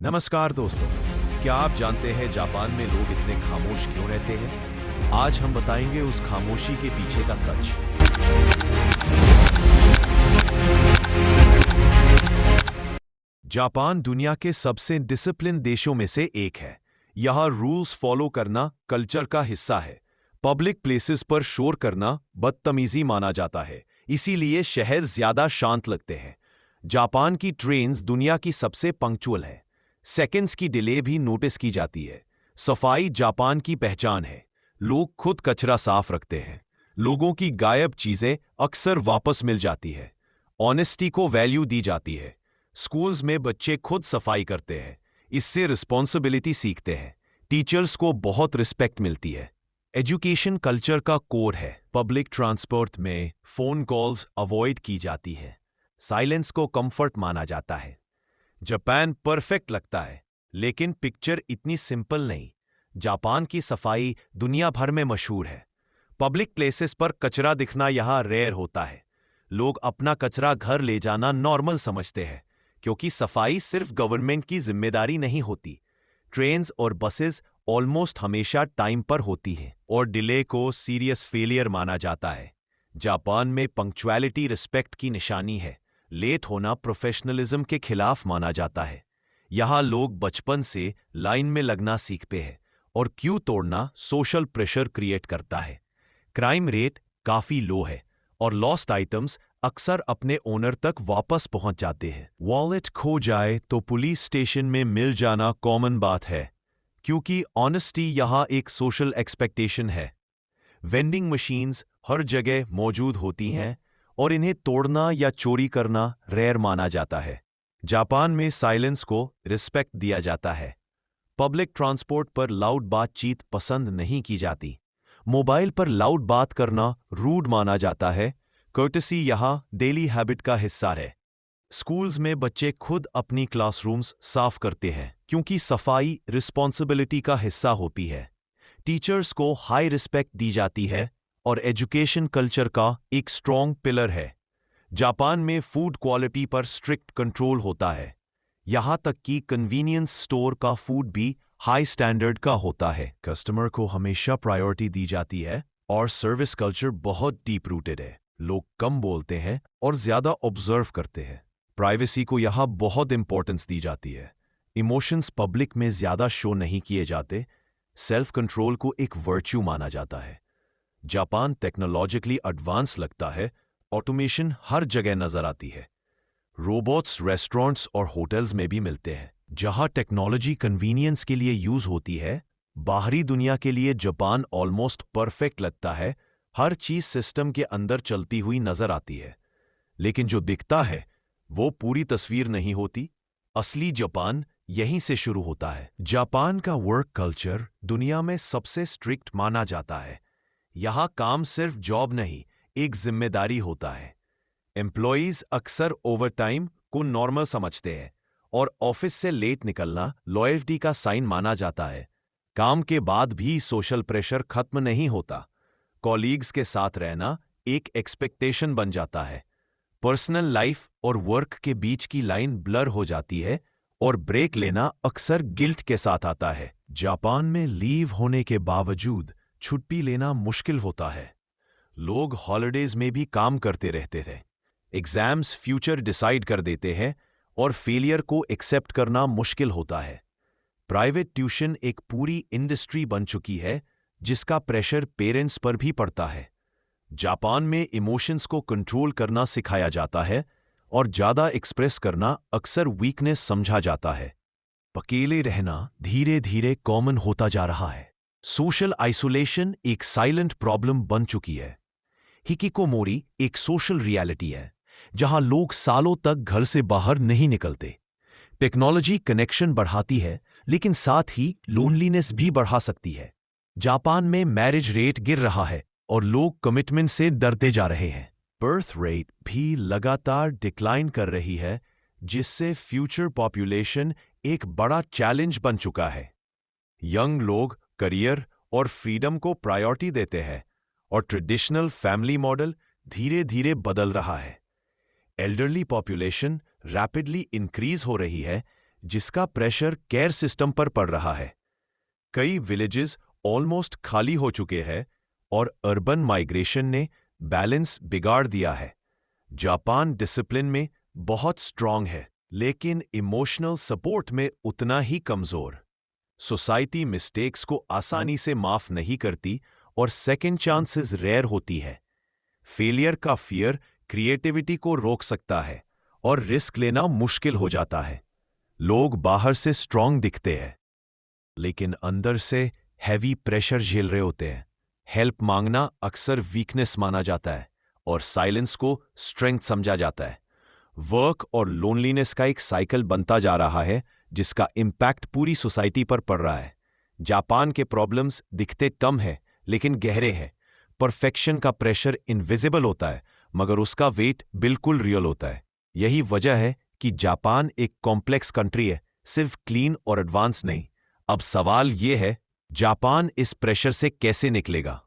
नमस्कार दोस्तों, क्या आप जानते हैं जापान में लोग इतने खामोश क्यों रहते हैं? आज हम बताएंगे उस खामोशी के पीछे का सच। जापान दुनिया के सबसे डिसिप्लिन देशों में से एक है। यहाँ रूल्स फॉलो करना कल्चर का हिस्सा है। पब्लिक प्लेसेस पर शोर करना बदतमीजी माना जाता है, इसीलिए शहर ज्यादा शांत लगते हैं। जापान की ट्रेन्स दुनिया की सबसे पंक्चुअल है। सेकंड्स की डिले भी नोटिस की जाती है। सफाई जापान की पहचान है। लोग खुद कचरा साफ रखते हैं। लोगों की गायब चीजें अक्सर वापस मिल जाती है। ऑनेस्टी को वैल्यू दी जाती है। स्कूल्स में बच्चे खुद सफाई करते हैं। इससे रिस्पॉन्सिबिलिटी सीखते हैं। टीचर्स को बहुत रिस्पेक्ट मिलती है। एजुकेशन कल्चर का कोर है। पब्लिक ट्रांसपोर्ट में फोन कॉल्स अवॉइड की जाती है। साइलेंस को कंफर्ट माना जाता है। जापान परफेक्ट लगता है, लेकिन पिक्चर इतनी सिंपल नहीं। जापान की सफाई दुनिया भर में मशहूर है। पब्लिक प्लेसेस पर कचरा दिखना यहाँ रेयर होता है। लोग अपना कचरा घर ले जाना नॉर्मल समझते हैं, क्योंकि सफाई सिर्फ गवर्नमेंट की जिम्मेदारी नहीं होती। ट्रेन्स और बसेस ऑलमोस्ट हमेशा टाइम पर होती हैं और डिले को सीरियस फेलियर माना जाता है। जापान में पंक्चुअलिटी रिस्पेक्ट की निशानी है। लेट होना प्रोफेशनलिज्म के खिलाफ माना जाता है। यहाँ लोग बचपन से लाइन में लगना सीखते हैं और क्यू तोड़ना सोशल प्रेशर क्रिएट करता है। क्राइम रेट काफी लो है और लॉस्ट आइटम्स अक्सर अपने ओनर तक वापस पहुंच जाते हैं। वॉलेट खो जाए तो पुलिस स्टेशन में मिल जाना कॉमन बात है, क्योंकि ऑनेस्टी यहाँ एक सोशल एक्सपेक्टेशन है। वेंडिंग मशीन्स हर जगह मौजूद होती हैं और इन्हें तोड़ना या चोरी करना रेयर माना जाता है। जापान में साइलेंस को रिस्पेक्ट दिया जाता है। पब्लिक ट्रांसपोर्ट पर लाउड बातचीत पसंद नहीं की जाती। मोबाइल पर लाउड बात करना रूड माना जाता है। कर्टसी यहाँ डेली हैबिट का हिस्सा है। स्कूल्स में बच्चे खुद अपनी क्लासरूम्स साफ करते हैं, क्योंकि सफाई रिस्पॉन्सिबिलिटी का हिस्सा होती है। टीचर्स को हाई रिस्पेक्ट दी जाती है और एजुकेशन कल्चर का एक स्ट्रॉन्ग पिलर है। जापान में फूड क्वालिटी पर स्ट्रिक्ट कंट्रोल होता है। यहाँ तक कि कन्वीनियंस स्टोर का फूड भी हाई स्टैंडर्ड का होता है। कस्टमर को हमेशा प्रायोरिटी दी जाती है और सर्विस कल्चर बहुत डीप रूटेड है। लोग कम बोलते हैं और ज्यादा ऑब्जर्व करते हैं। प्राइवेसी को यहाँ बहुत इंपॉर्टेंस दी जाती है। इमोशंस पब्लिक में ज्यादा शो नहीं किए जाते। सेल्फ कंट्रोल को एक वर्च्यू माना जाता है। जापान टेक्नोलॉजिकली एडवांस लगता है। ऑटोमेशन हर जगह नजर आती है। रोबोट्स रेस्टोरेंट्स और होटल्स में भी मिलते हैं। जहां टेक्नोलॉजी कन्वीनियंस के लिए यूज होती है, बाहरी दुनिया के लिए जापान ऑलमोस्ट परफेक्ट लगता है। हर चीज सिस्टम के अंदर चलती हुई नजर आती है, लेकिन जो दिखता है वो पूरी तस्वीर नहीं होती। असली जापान यहीं से शुरू होता है। जापान का वर्क कल्चर दुनिया में सबसे स्ट्रिक्ट माना जाता है। यहाँ काम सिर्फ जॉब नहीं, एक जिम्मेदारी होता है। एम्प्लॉयज अक्सर ओवरटाइम को नॉर्मल समझते हैं और ऑफिस से लेट निकलना लॉयल्टी का साइन माना जाता है। काम के बाद भी सोशल प्रेशर खत्म नहीं होता। कॉलीग्स के साथ रहना एक एक्सपेक्टेशन बन जाता है। पर्सनल लाइफ और वर्क के बीच की लाइन ब्लर हो जाती है और ब्रेक लेना अक्सर गिल्ट के साथ आता है। जापान में लीव होने के बावजूद छुट्टी लेना मुश्किल होता है। लोग हॉलिडेज में भी काम करते रहते थे। एग्जाम्स फ्यूचर डिसाइड कर देते हैं और फेलियर को एक्सेप्ट करना मुश्किल होता है। प्राइवेट ट्यूशन एक पूरी इंडस्ट्री बन चुकी है, जिसका प्रेशर पेरेंट्स पर भी पड़ता है। जापान में इमोशंस को कंट्रोल करना सिखाया जाता है और ज्यादा एक्सप्रेस करना अक्सर वीकनेस समझा जाता है। अकेले रहना धीरे धीरे कॉमन होता जा रहा है। सोशल आइसोलेशन एक साइलेंट प्रॉब्लम बन चुकी है। हिकिकोमोरी एक सोशल रियलिटी है, जहां लोग सालों तक घर से बाहर नहीं निकलते। टेक्नोलॉजी कनेक्शन बढ़ाती है, लेकिन साथ ही लोनलीनेस भी बढ़ा सकती है। जापान में मैरिज रेट गिर रहा है और लोग कमिटमेंट से डरते जा रहे हैं। बर्थ रेट भी लगातार डिक्लाइन कर रही है, जिससे फ्यूचर पॉपुलेशन एक बड़ा चैलेंज बन चुका है। यंग लोग करियर और फ्रीडम को प्रायोरिटी देते हैं और ट्रेडिशनल फैमिली मॉडल धीरे धीरे बदल रहा है। एल्डरली पॉपुलेशन रैपिडली इंक्रीज हो रही है, जिसका प्रेशर केयर सिस्टम पर पड़ रहा है। कई विलेजेस ऑलमोस्ट खाली हो चुके हैं और अर्बन माइग्रेशन ने बैलेंस बिगाड़ दिया है। जापान डिसिप्लिन में बहुत स्ट्रांग है, लेकिन इमोशनल सपोर्ट में उतना ही कमजोर। सोसाइटी मिस्टेक्स को आसानी से माफ नहीं करती और सेकंड चांसेस रेयर होती है। फेलियर का फियर क्रिएटिविटी को रोक सकता है और रिस्क लेना मुश्किल हो जाता है। लोग बाहर से स्ट्रांग दिखते हैं, लेकिन अंदर से हैवी प्रेशर झेल रहे होते हैं। हेल्प मांगना अक्सर वीकनेस माना जाता है और साइलेंस को स्ट्रेंथ समझा जाता है। वर्क और लोनलीनेस का एक साइकिल बनता जा रहा है, जिसका इम्पैक्ट पूरी सोसाइटी पर पड़ रहा है। जापान के प्रॉब्लम्स दिखते कम है, लेकिन गहरे हैं। परफेक्शन का प्रेशर इनविजिबल होता है, मगर उसका वेट बिल्कुल रियल होता है। यही वजह है कि जापान एक कॉम्प्लेक्स कंट्री है, सिर्फ क्लीन और एडवांस नहीं। अब सवाल यह है, जापान इस प्रेशर से कैसे निकलेगा?